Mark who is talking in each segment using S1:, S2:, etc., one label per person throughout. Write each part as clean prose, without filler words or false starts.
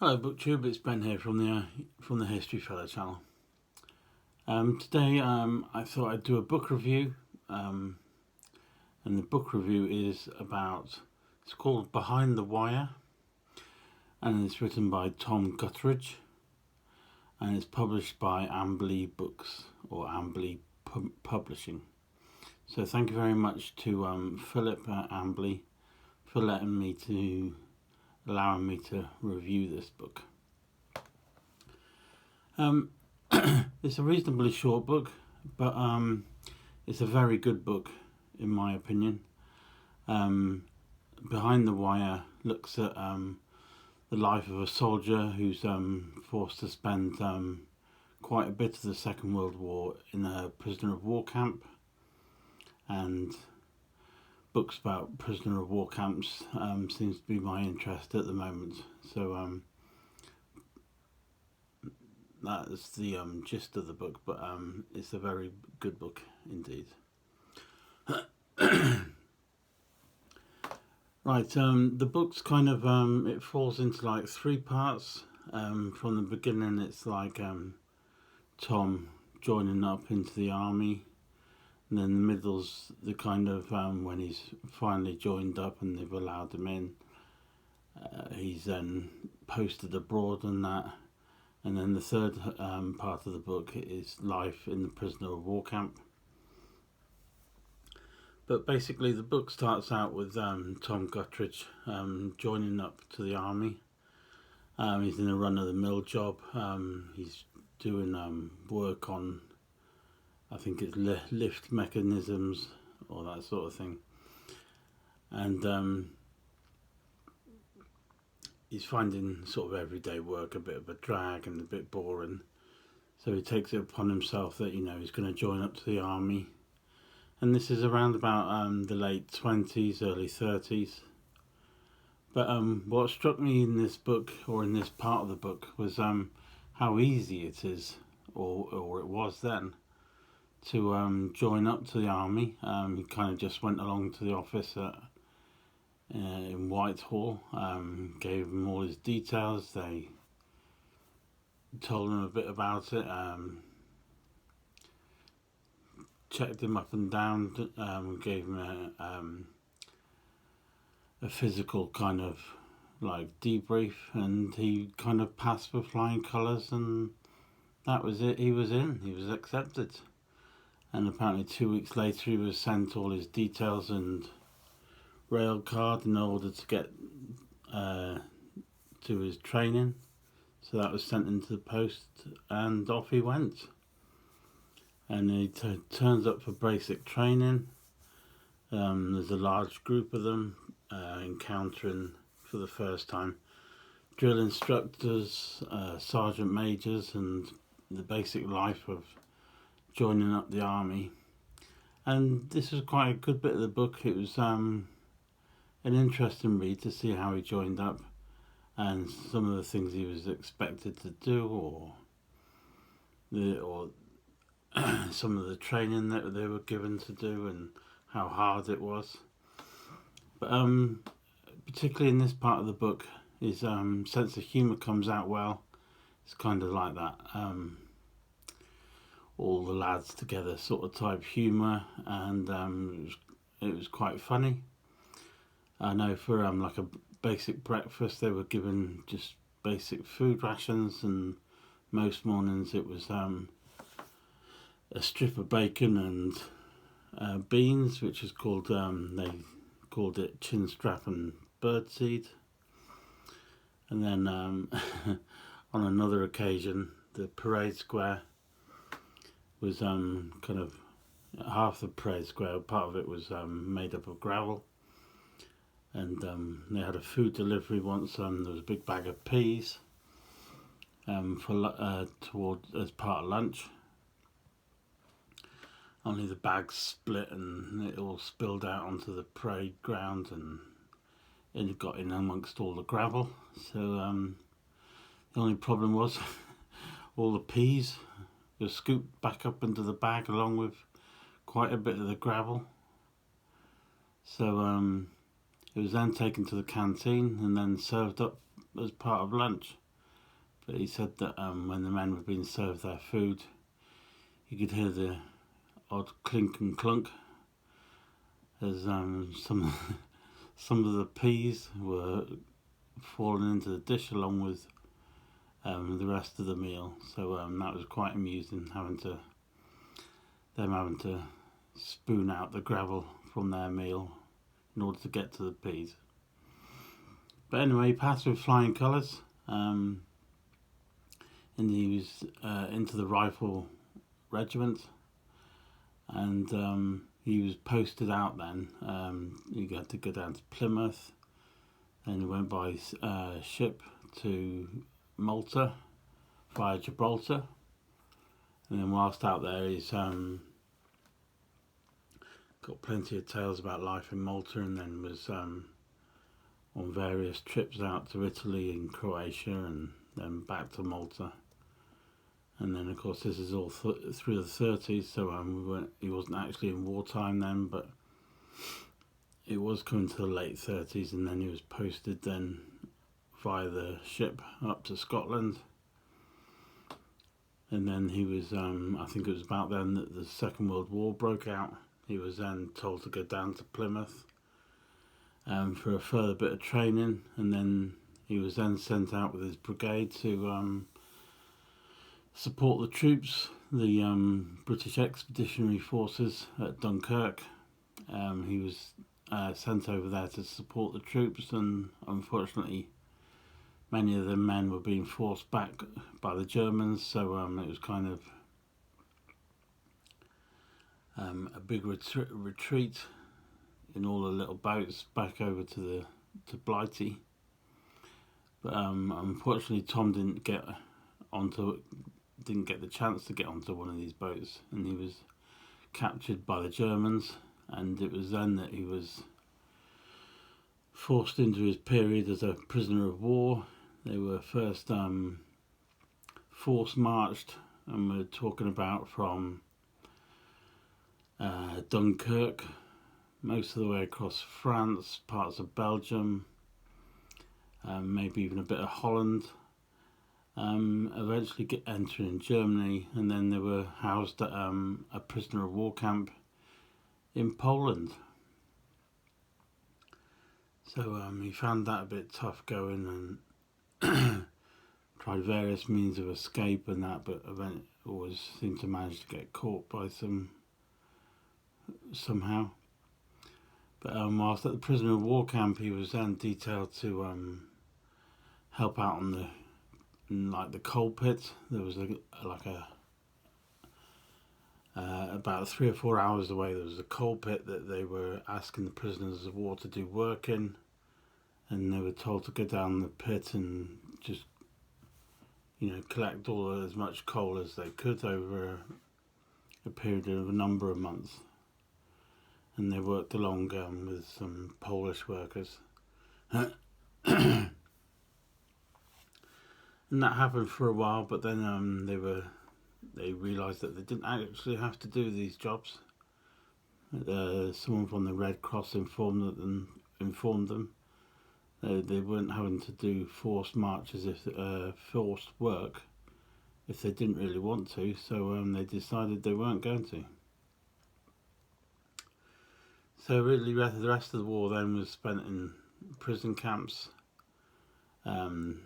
S1: Hello BookTube, it's Ben here from the History Fellow channel. Today I thought I'd do a book review, and the book review is it's called Behind the Wire, and it's written by Tom Gutteridge, and it's published by Amberley Books or Amberley Publishing. So thank you very much to Philip at Amberley for allowing me to review this book. It's a reasonably short book, but it's a very good book in my opinion. Behind the Wire looks at the life of a soldier who's forced to spend quite a bit of the Second World War in a prisoner of war camp, and books about prisoner of war camps seems to be my interest at the moment. So that's the gist of the book, but it's a very good book indeed. Right, the book's kind of it falls into like three parts. From the beginning, it's like Tom joining up into the army. And then the middle's the kind of when he's finally joined up and they've allowed him in. He's then posted abroad and that. And then the third part of the book is life in the prisoner of war camp. But basically the book starts out with Tom Gutteridge joining up to the army. He's in a run-of-the-mill job. He's doing work on, I think it's lift mechanisms or that sort of thing, and he's finding sort of everyday work a bit of a drag and a bit boring, so he takes it upon himself that he's going to join up to the army. And this is around about the late 20s, early 30s. But what struck me in this book, or in this part of the book, was how easy it is, or it was then, to join up to the army. He kind of just went along to the office in Whitehall, gave him all his details. They told him a bit about it, checked him up and down, gave him a physical kind of like debrief, and he kind of passed with flying colours, and that was it. He was accepted. And apparently 2 weeks later he was sent all his details and rail card in order to get to his training. So that was sent into the post, and off he went. And he turns up for basic training. There's a large group of them encountering for the first time drill instructors, sergeant majors, and the basic life of joining up the army. And this was quite a good bit of the book. It was an interesting read to see how he joined up and some of the things he was expected to do, or some of the training that they were given to do and how hard it was. But particularly in this part of the book, his sense of humour comes out well. It's kind of like that all the lads together sort of type humour, and it was quite funny. I know for like a basic breakfast they were given just basic food rations, and most mornings it was a strip of bacon and beans, which is called they called it chin strap and birdseed. And then on another occasion, the parade square was kind of half the parade square, part of it was made up of gravel, and they had a food delivery once. There was a big bag of peas as part of lunch. Only the bag split and it all spilled out onto the parade ground, and it got in amongst all the gravel. So the only problem was all the peas were scooped back up into the bag along with quite a bit of the gravel. So it was then taken to the canteen and then served up as part of lunch. But he said that when the men were being served their food, you could hear the odd clink and clunk as some of the peas were falling into the dish along with the rest of the meal. So that was quite amusing, having to spoon out the gravel from their meal in order to get to the peas. But anyway, he passed with flying colours, and he was into the rifle regiment, and he was posted out then. He had to go down to Plymouth, then he went by ship to Malta via Gibraltar, and then whilst out there he's got plenty of tales about life in Malta, and then was on various trips out to Italy and Croatia and then back to Malta. And then of course this is all through the 30s, so he wasn't actually in wartime then, but it was coming to the late 30s, and then he was posted then via the ship up to Scotland. And then he was, I think it was about then that the Second World War broke out. He was then told to go down to Plymouth for a further bit of training, and then he was then sent out with his brigade to support the troops, the British Expeditionary Forces at Dunkirk. He was sent over there to support the troops, and unfortunately many of the men were being forced back by the Germans, so it was kind of a big retreat in all the little boats back over to Blighty. But unfortunately Tom didn't get the chance to get onto one of these boats, and he was captured by the Germans, and it was then that he was forced into his period as a prisoner of war. They were first force marched, and we're talking about from Dunkirk, most of the way across France, parts of Belgium, maybe even a bit of Holland, eventually entering Germany, and then they were housed at a prisoner of war camp in Poland. So he found that a bit tough going, and tried various means of escape and that, but eventually always seemed to manage to get caught by somehow. But whilst at the prisoner of war camp, he was then detailed to help out on the coal pit. There was about 3 or 4 hours away, there was a coal pit that they were asking the prisoners of war to do work in, and they were told to go down the pit and just collect as much coal as they could over a period of a number of months. And they worked along with some Polish workers. And that happened for a while, but then they realised that they didn't actually have to do these jobs. Someone from the Red Cross informed them they weren't having to do forced marches, forced work, if they didn't really want to. So they decided they weren't going to. So really, the rest of the war then was spent in prison camps. It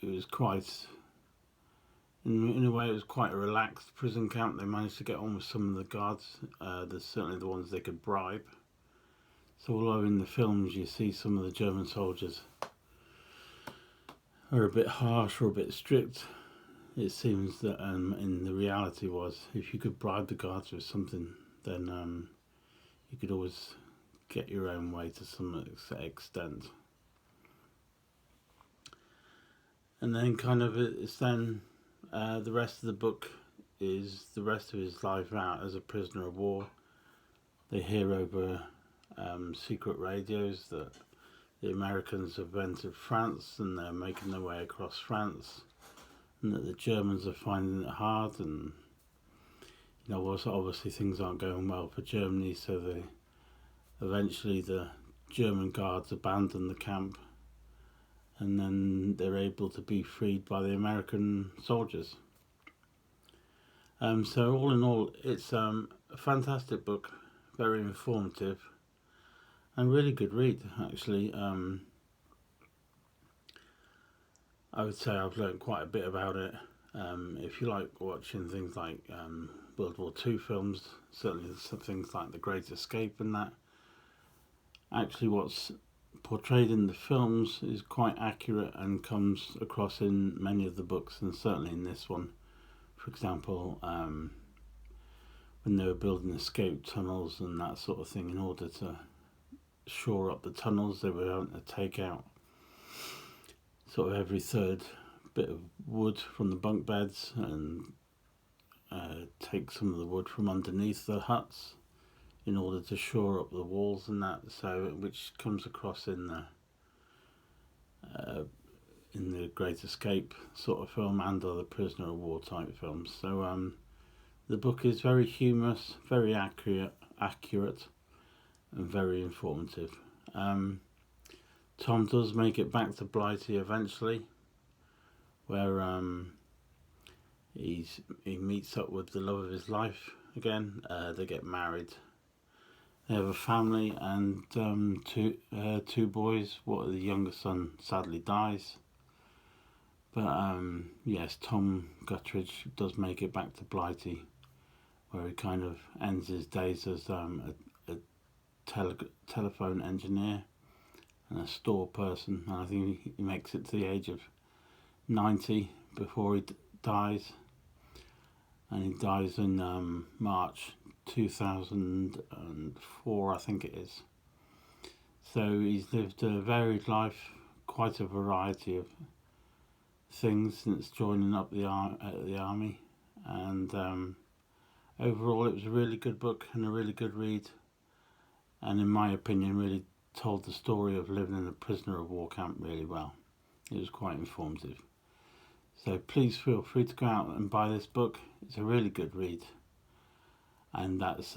S1: was quite, in a way, it was quite a relaxed prison camp. They managed to get on with some of the guards. Certainly the ones they could bribe. So although in the films you see some of the German soldiers are a bit harsh or a bit strict, it seems that in the reality was, if you could bribe the guards with something, then you could always get your own way to some extent. And then it's then the rest of the book is the rest of his life out as a prisoner of war. They hear over secret radios that the Americans have entered France and they're making their way across France, and that the Germans are finding it hard, and obviously things aren't going well for Germany, so eventually the German guards abandon the camp, and then they're able to be freed by the American soldiers. So all in all, it's a fantastic book, very informative, and really good read, actually. I would say I've learned quite a bit about it. If you like watching things like World War II films, certainly some things like The Great Escape and that, actually what's portrayed in the films is quite accurate and comes across in many of the books, and certainly in this one. For example, when they were building escape tunnels and that sort of thing, in order to shore up the tunnels, they were having to take out sort of every third bit of wood from the bunk beds and take some of the wood from underneath the huts in order to shore up the walls and that, so which comes across in the Great Escape sort of film and other prisoner of war type films. So the book is very humorous, very accurate, and very informative. Tom does make it back to Blighty eventually, where he meets up with the love of his life again. They get married. They have a family and two boys. The youngest son sadly dies. But yes, Tom Gutteridge does make it back to Blighty, where he kind of ends his days as a telephone engineer and a store person. And I think he makes it to the age of 90 before he dies. And he dies in March 2004, I think it is. So he's lived a varied life, quite a variety of things since joining up the army, and overall it was a really good book and a really good read, and in my opinion really told the story of living in a prisoner of war camp really well. It was quite informative. So please feel free to go out and buy this book. It's a really good read, and that's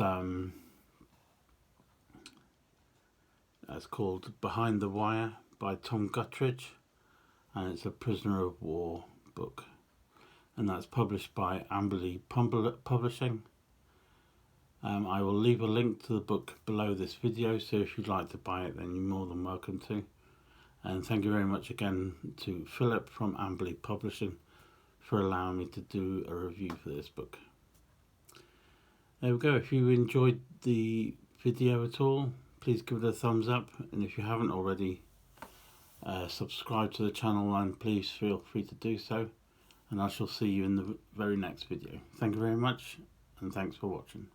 S1: called Behind the Wire by Tom Gutteridge, and it's a prisoner of war book, and that's published by Amberley Publishing. I will leave a link to the book below this video, so if you'd like to buy it, then you're more than welcome to. And thank you very much again to Philip from Amberley Publishing for allowing me to do a review for this book. There we go. If you enjoyed the video at all, please give it a thumbs up, and if you haven't already, subscribe to the channel, and please feel free to do so, and I shall see you in the very next video. Thank you very much, and thanks for watching.